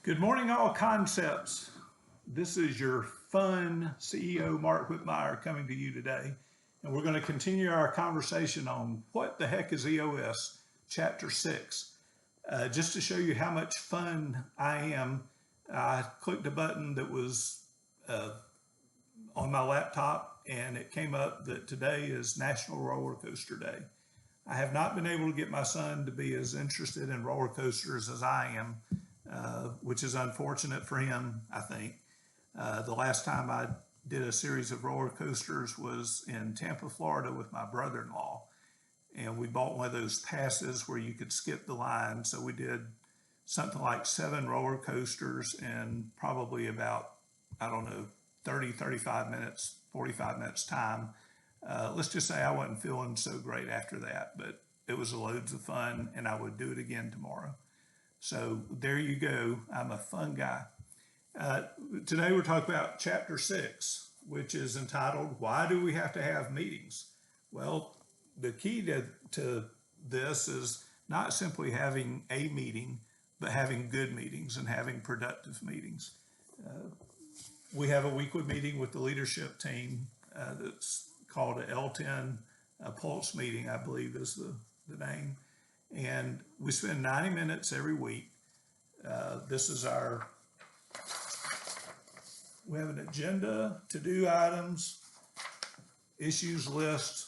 Good morning, all concepts. This is your fun CEO, Mark Whitmire, coming to you today. And we're going to continue our conversation on what the heck is EOS, Chapter 6. Just to show you how much fun I am, I clicked a button that was on my laptop, and it came up that today is National Roller Coaster Day. I have not been able to get my son to be as interested in roller coasters as I am, which is unfortunate for him, I think. The last time I did a series of roller coasters was in Tampa, Florida with my brother-in-law. And we bought one of those passes where you could skip the line. So we did something like 7 roller coasters in probably about, I don't know, 30, 35 minutes, 45 minutes time. Let's just say I wasn't feeling so great after that, but it was loads of fun and I would do it again tomorrow. So there you go. I'm a fun guy. Today we're talking about Chapter 6, which is entitled, Why Do We Have to Have Meetings? Well, the key to this is not simply having a meeting, but having good meetings and having productive meetings. We have a weekly meeting with the leadership team that's called a L10 Pulse meeting, I believe is the name. And we spend 90 minutes every week. This is we have an agenda, to-do items, issues list,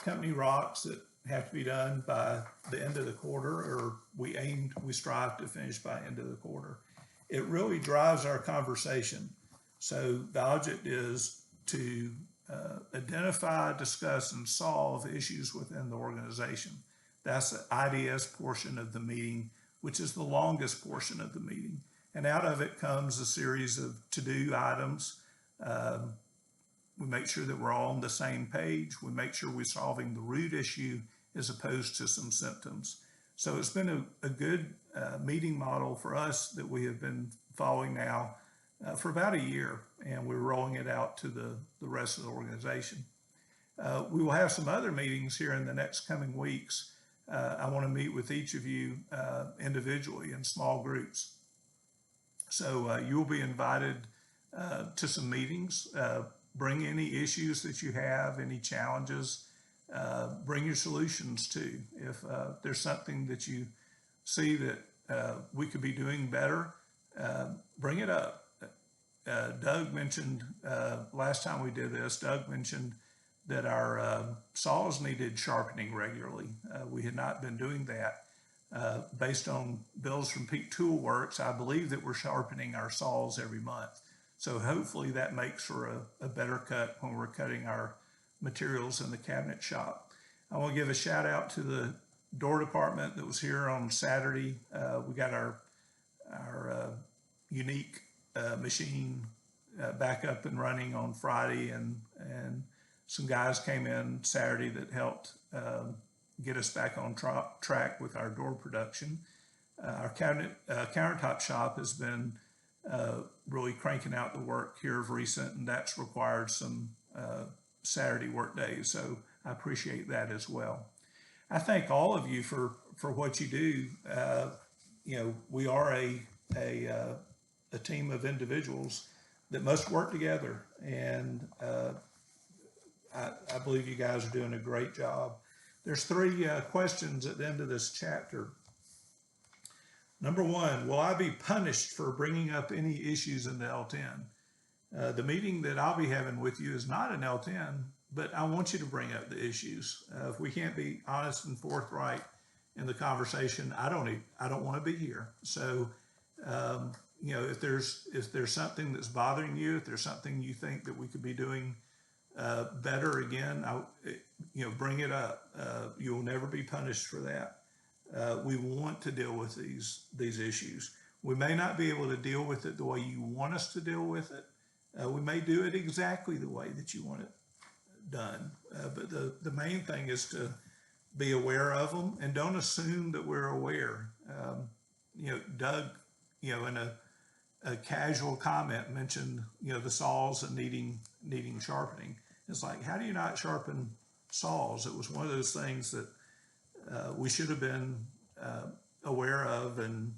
company rocks that have to be done by the end of the quarter, or we strive to finish by end of the quarter. It really drives our conversation. So the object is to identify, discuss, and solve issues within the organization. That's the IDS portion of the meeting, which is the longest portion of the meeting. And out of it comes a series of to-do items. We make sure that we're all on the same page. We make sure we're solving the root issue as opposed to some symptoms. So it's been a good meeting model for us that we have been following now for about a year, and we're rolling it out to the rest of the organization. We will have some other meetings here in the next coming weeks. I want to meet with each of you individually in small groups. So you'll be invited to some meetings. Bring any issues that you have, any challenges. Bring your solutions too. If there's something that you see that we could be doing better, bring it up. Doug mentioned last time we did this, Doug mentioned that our saws needed sharpening regularly. We had not been doing that. Based on bills from Peak Tool Works, I believe that we're sharpening our saws every month. So hopefully that makes for a better cut when we're cutting our materials in the cabinet shop. I want to give a shout out to the door department that was here on Saturday. We got our unique machine back up and running on Friday, and some guys came in Saturday that helped get us back on track with our door production. Our countertop shop has been really cranking out the work here of recent, and that's required some Saturday work days. So I appreciate that as well. I thank all of you for what you do. We are a team of individuals that must work together, and I believe you guys are doing a great job. There's 3 questions at the end of this chapter. Number 1, will I be punished for bringing up any issues in the L10? The meeting that I'll be having with you is not an L10, but I want you to bring up the issues. If we can't be honest and forthright in the conversation, I don't want to be here. So, if there's something that's bothering you, if there's something you think that we could be doing better, again, bring it up. You'll never be punished for that. We want to deal with these issues. We may not be able to deal with it the way you want us to deal with it. We may do it exactly the way that you want it done. But the main thing is to be aware of them and don't assume that we're aware. Doug, in a casual comment mentioned, the saws and needing sharpening. It's like, how do you not sharpen saws? It was one of those things that we should have been aware of and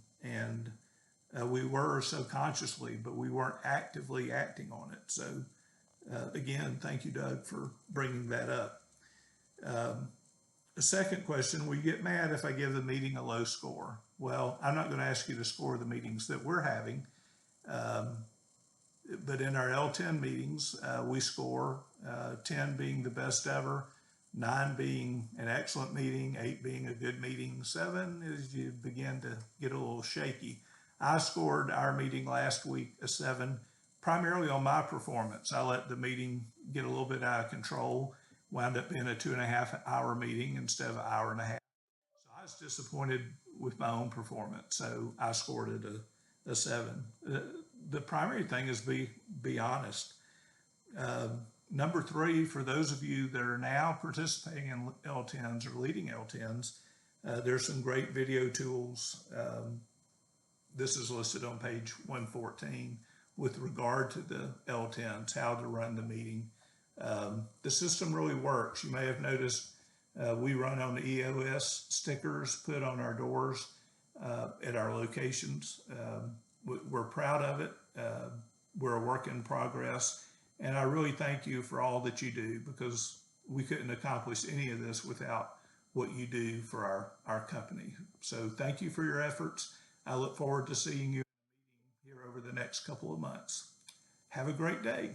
We were subconsciously, but we weren't actively acting on it. So again, thank you, Doug, for bringing that up. The second question, will you get mad if I give the meeting a low score? Well, I'm not going to ask you to score the meetings that we're having, but in our L10 meetings, we score 10 being the best ever, 9 being an excellent meeting, 8 being a good meeting, 7 is you begin to get a little shaky. I scored our meeting last week a 7, primarily on my performance. I let the meeting get a little bit out of control, wound up being a 2.5 hour meeting instead of an hour and a half. So I was disappointed with my own performance, so I scored it a 7. The primary thing is be honest. Number 3, for those of you that are now participating in L10s or leading L10s, there's some great video tools. This is listed on page 114 with regard to the L10s, how to run the meeting. The system really works. You may have noticed we run on the EOS stickers put on our doors at our locations. We're proud of it. We're a work in progress. And I really thank you for all that you do, because we couldn't accomplish any of this without what you do for our company. So thank you for your efforts. I look forward to seeing you here over the next couple of months. Have a great day.